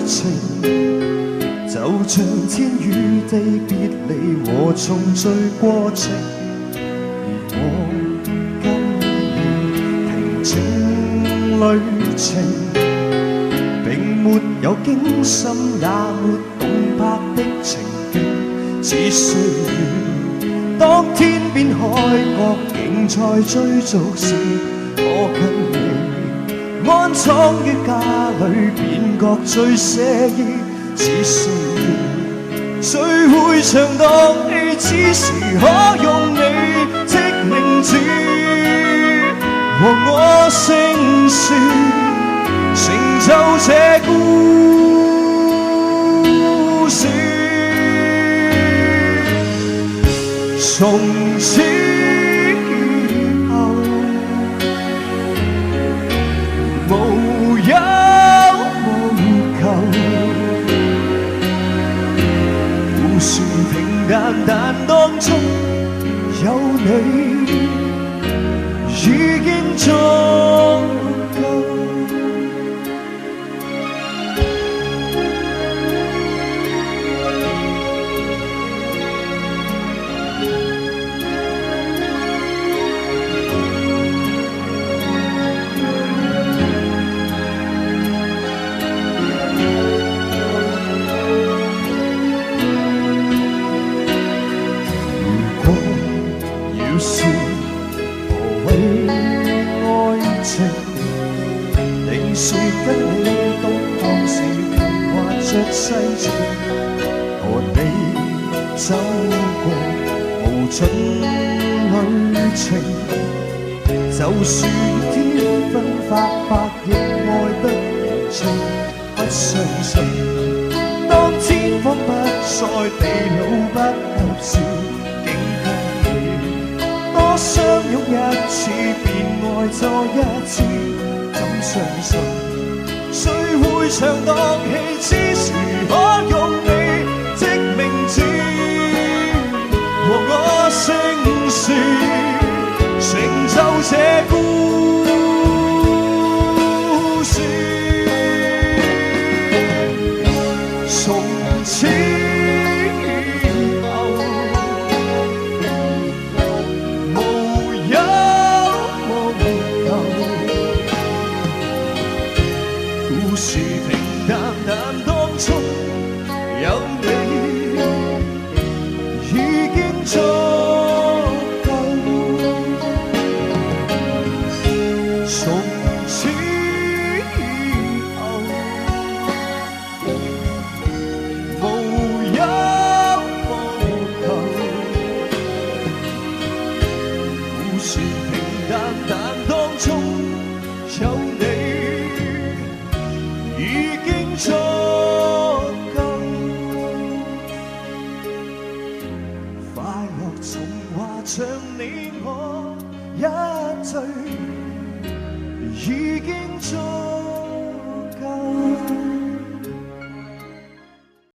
情，就像天與地別離和重聚過程，而我跟你平靜旅程，並沒有驚心也沒動魄的情景，只需要當天邊海角仍在追逐時，我跟你安躺於家裏便覺最寫意，只需要聚會場當戲，此時可用你的名字和我姓氏，成就這故事。從此以後無憂無求，故事平淡但當中有你已經足夠。要是何謂愛情，定說跟你懂當時畫着細情，和你走過無盡旅程，就算天分發白亦愛得無情，不相信當天荒不再地老不合時，相擁一次便愛再一次，怎相信誰會場當戲，此時可用你的名字和我姓氏，成就這故事。從此故事平淡但當中有你已經足夠。從此以後無憂無求，故事平淡但當中有你已經足夠。快樂從話像你我一對，已經足夠。